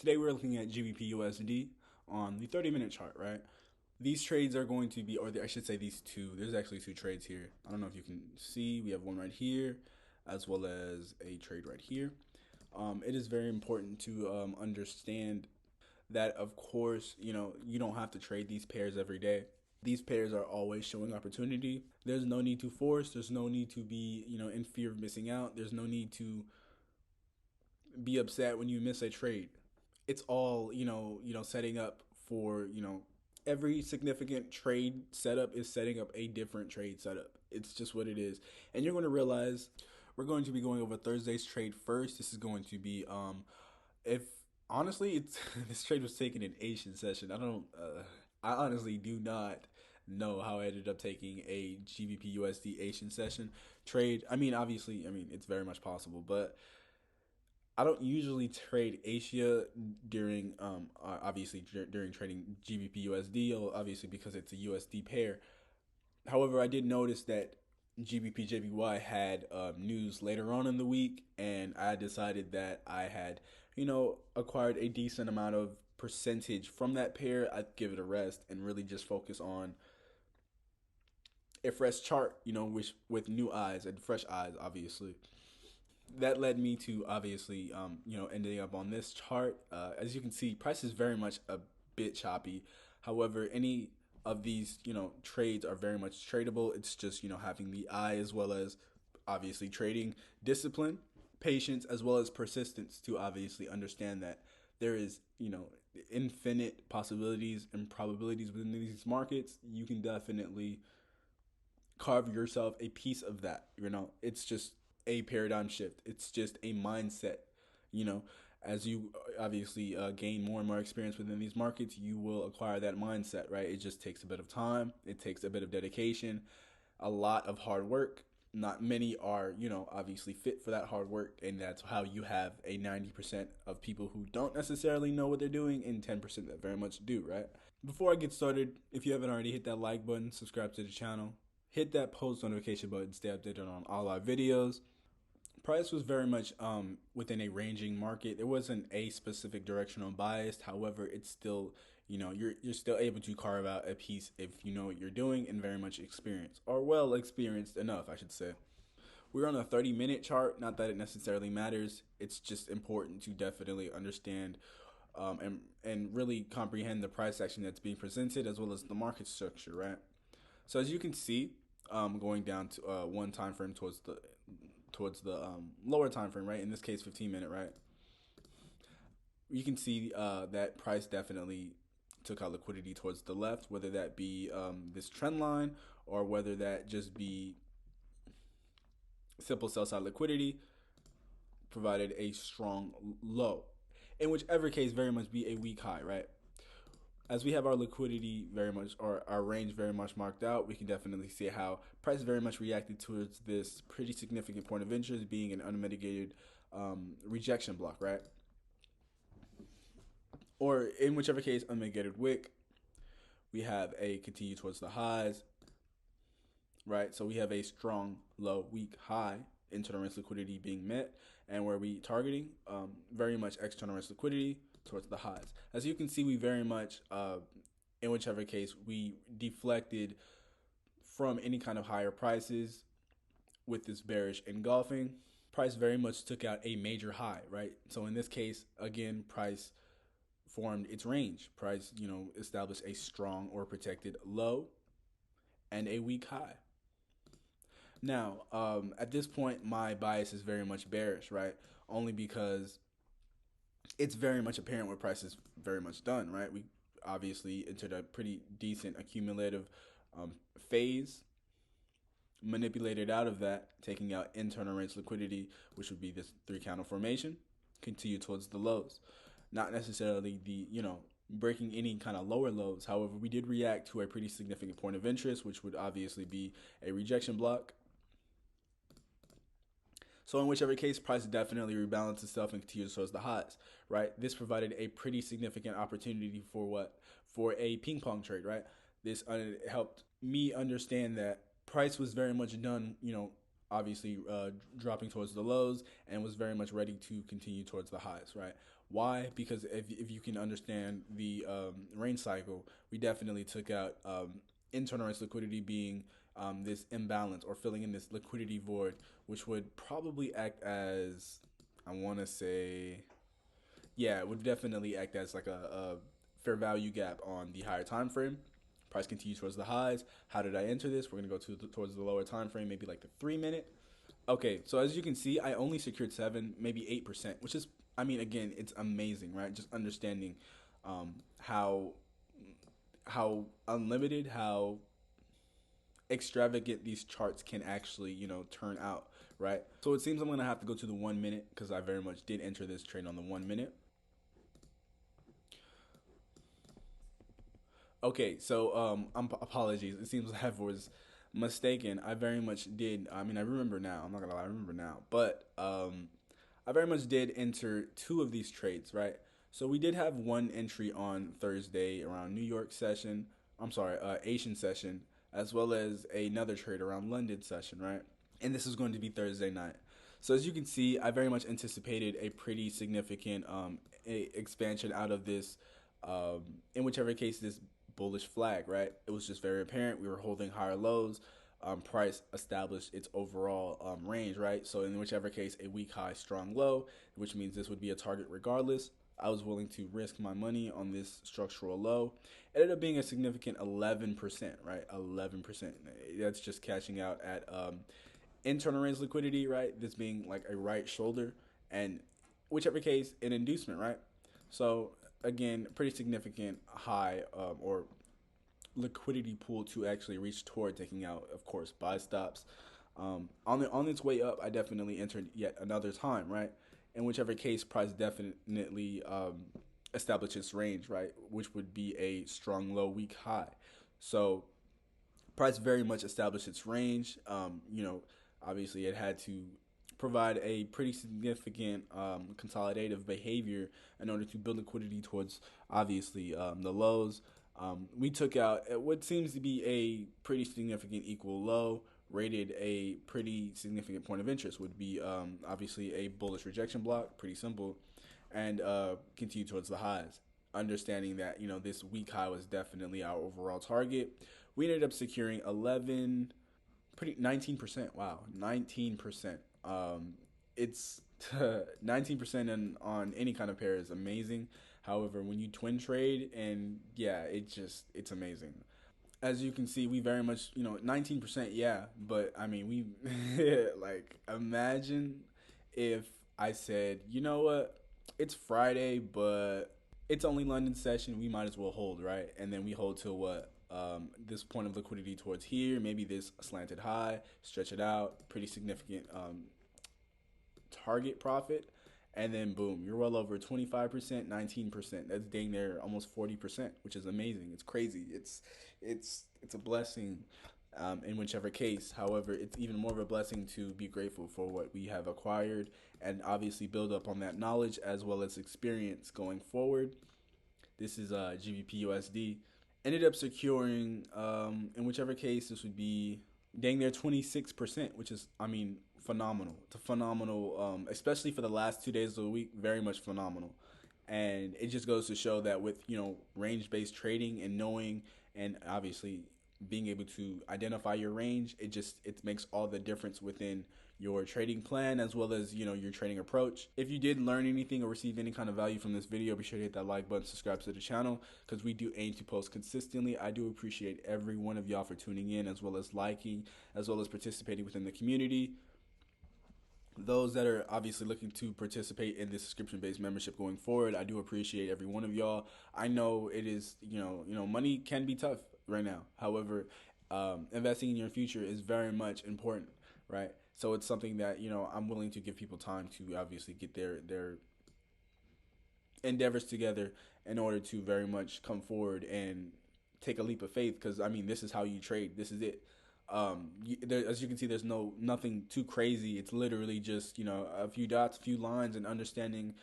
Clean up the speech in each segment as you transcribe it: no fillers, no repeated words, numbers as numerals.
Today we're looking at GBPUSD on the 30-minute chart, right? These trades are going to be, or I should say these two, there's actually two trades here. I don't know if you can see, we have one right here, as well as a trade right here. It is very important to understand that, of course, you don't have to trade these pairs every day. These pairs are always showing opportunity. There's no need to force. There's no need to be, in fear of missing out. There's no need to be upset when you miss a trade. It's all, setting up for, every significant trade setup is setting up a different trade setup. It's just what it is. And you're going to realize we're going to be going over Thursday's trade first. This is going to be, if honestly, it's this trade was taken in Asian session. I honestly do not know how I ended up taking a GBPUSD Asian session trade. Obviously, it's very much possible, but I don't usually trade Asia during, obviously during trading GBPUSD, obviously because it's a USD pair. However, I did notice that GBPJPY had news later on in the week, and I decided that I had, acquired a decent amount of percentage from that pair. I'd give it a rest and really just focus on a fresh chart, with new eyes and fresh eyes, obviously. That led me to obviously, ending up on this chart. As you can see, price is very much a bit choppy. However, any of these, trades are very much tradable. It's just, having the eye as well as obviously trading discipline, patience, as well as persistence to obviously understand that there is, infinite possibilities and probabilities within these markets. You can definitely carve yourself a piece of that. It's just a paradigm shift. It's just a mindset. As you obviously gain more and more experience within these markets, you will acquire that mindset, right? It just takes a bit of time. It takes a bit of dedication, a lot of hard work. Not many are, obviously fit for that hard work. And that's how you have a 90% of people who don't necessarily know what they're doing and 10% that very much do, right? Before I get started, if you haven't already, hit that like button, subscribe to the channel, hit that post notification button, stay updated on all our videos. Price was very much within a ranging market. There wasn't a specific directional bias. However, it's still, you're still able to carve out a piece if you know what you're doing and very much experienced, or well experienced enough, I should say. We're on a 30-minute chart. Not that it necessarily matters. It's just important to definitely understand and really comprehend the price action that's being presented as well as the market structure, right? So as you can see, going down to one time frame towards the lower time frame, right? In this case, 15-minute, right? You can see that price definitely took out liquidity towards the left, whether that be this trend line or whether that just be simple sell side liquidity, provided a strong low. In whichever case, very much be a weak high, right? As we have our liquidity very much, or our range very much marked out, we can definitely see how price very much reacted towards this pretty significant point of interest, being an unmitigated rejection block, right? Or in whichever case, unmitigated wick. We have a continue towards the highs, right? So we have a strong low, weak high, internal risk liquidity being met, and where we targeting very much external risk liquidity towards the highs. As you can see, we very much, in whichever case, we deflected from any kind of higher prices with this bearish engulfing. Price very much took out a major high, right? So in this case, again, price formed its range. Price, established a strong or protected low and a weak high. Now, at this point, my bias is very much bearish, right? Only because it's very much apparent what price is very much done, right? We obviously entered a pretty decent accumulative phase, manipulated out of that, taking out internal range liquidity, which would be this 3 candle formation, continue towards the lows. Not necessarily the, breaking any kind of lower lows. However, we did react to a pretty significant point of interest, which would obviously be a rejection block. So in whichever case, price definitely rebalanced itself and continues towards the highs, right? This provided a pretty significant opportunity for what? For a ping pong trade, right? This helped me understand that price was very much done, obviously dropping towards the lows and was very much ready to continue towards the highs, right? Why? Because if you can understand the range cycle, we definitely took out internal race liquidity being this imbalance or filling in this liquidity void, which would probably act as, I want to say, yeah, it would definitely act as like a fair value gap on the higher time frame. Price continues towards the highs. How did I enter this? We're gonna go towards the lower time frame, maybe like the 3 minute. Okay, so as you can see, I only secured 7, maybe 8%, which is, I mean, again, it's amazing, right? Just understanding um, how how unlimited, how extravagant these charts can actually, turn out, right? So it seems I'm gonna have to go to the 1 minute because I very much did enter this trade on the 1 minute. Okay, so apologies. It seems I was mistaken. I very much did. I mean, I remember now. I'm not gonna lie, I remember now. But I very much did enter two of these trades, right? So we did have one entry on Thursday around New York session. I'm sorry, Asian session, as well as another trade around London session, right? And this is going to be Thursday night. So as you can see, I very much anticipated a pretty significant expansion out of this, in whichever case, this bullish flag, right? It was just very apparent. We were holding higher lows. Price established its overall range, right? So in whichever case, a weak high, strong low, which means this would be a target regardless. I was willing to risk my money on this structural low. It ended up being a significant 11%, right? 11%. That's just cashing out at internal range liquidity, right? This being like a right shoulder, and whichever case, an inducement, right? So again, pretty significant high or liquidity pool to actually reach toward taking out, of course, buy stops. On its way up, I definitely entered yet another time, right? In whichever case, price definitely established its range, right, which would be a strong low, weak high. So price very much established its range. Obviously, it had to provide a pretty significant consolidative behavior in order to build liquidity towards obviously the lows. We took out what seems to be a pretty significant equal low, rated a pretty significant point of interest, would be obviously a bullish rejection block, pretty simple, and continue towards the highs. Understanding that this weak high was definitely our overall target, we ended up securing 11, pretty 19%. Wow, 19%. It's 19% on any kind of pair is amazing. However, when you twin trade, and yeah, it's amazing. As you can see, we very much 19%. Yeah, but I mean, we like imagine if I said, you know what, it's Friday, but it's only London session. We might as well hold, right? And then we hold till what? This point of liquidity towards here, maybe this slanted high, stretch it out, pretty significant target profit, and then boom, you're well over 25%, 19%. That's dang near almost 40%, which is amazing. It's crazy. It's a blessing. In whichever case, however, it's even more of a blessing to be grateful for what we have acquired and obviously build up on that knowledge as well as experience going forward. This is GBPUSD. Ended up securing, in whichever case, this would be dang near 26%, which is, I mean, phenomenal. It's a phenomenal, especially for the last 2 days of the week, very much phenomenal. And it just goes to show that with, range based trading and knowing and obviously being able to identify your range, it makes all the difference within your trading plan as well as your trading approach. If you did learn anything or receive any kind of value from this video, be sure to hit that like button, subscribe to the channel, because we do aim to post consistently. I do appreciate every one of y'all for tuning in as well as liking as well as participating within the community. Those that are obviously looking to participate in this subscription-based membership going forward, I do appreciate every one of y'all. I know it is, money can be tough right now. However, investing in your future is very much important, right? So it's something that I'm willing to give people time to obviously get their endeavors together in order to very much come forward and take a leap of faith. Because I mean, this is how you trade. This is it. As you can see, there's nothing too crazy. It's literally just a few dots, a few lines, and understanding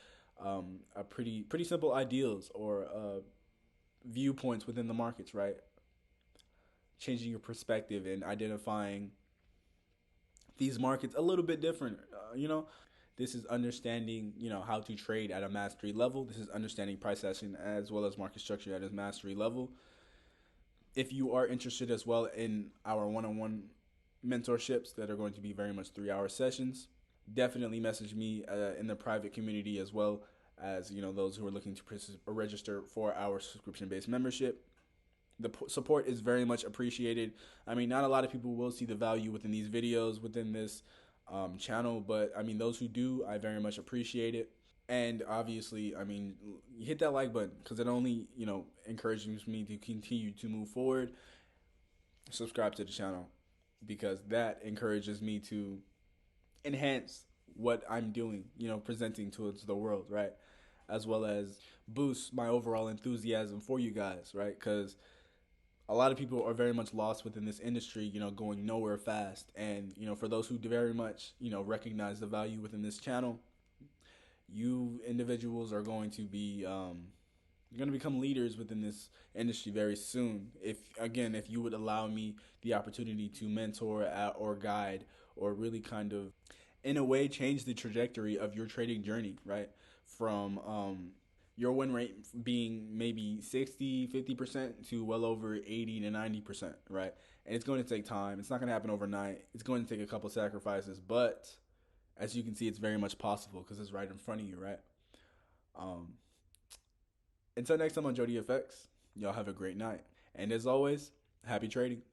a pretty simple ideals or viewpoints within the markets, right? Changing your perspective and identifying these markets a little bit different, This is understanding, how to trade at a mastery level. This is understanding price action as well as market structure at a mastery level. If you are interested as well in our one-on-one mentorships that are going to be very much 3-hour sessions, definitely message me in the private community, as well as those who are looking to register for our subscription-based membership. The support is very much appreciated. I mean, not a lot of people will see the value within these videos, within this channel, but I mean, those who do, I very much appreciate it. And obviously, I mean, hit that like button because it only, encourages me to continue to move forward. Subscribe to the channel because that encourages me to enhance what I'm doing, presenting towards the world, right? As well as boost my overall enthusiasm for you guys, right? Because a lot of people are very much lost within this industry, going nowhere fast. And, for those who very much, recognize the value within this channel, you individuals are going to be you're going to become leaders within this industry very soon. If you would allow me the opportunity to mentor or guide or really kind of in a way change the trajectory of your trading journey, right? From your win rate being maybe 60-50% to well over 80 to 90%, right? And it's going to take time. It's not going to happen overnight. It's going to take a couple sacrifices, but as you can see, it's very much possible because it's right in front of you, right? Um, until next time on Jody FX, y'all have a great night. And as always, happy trading.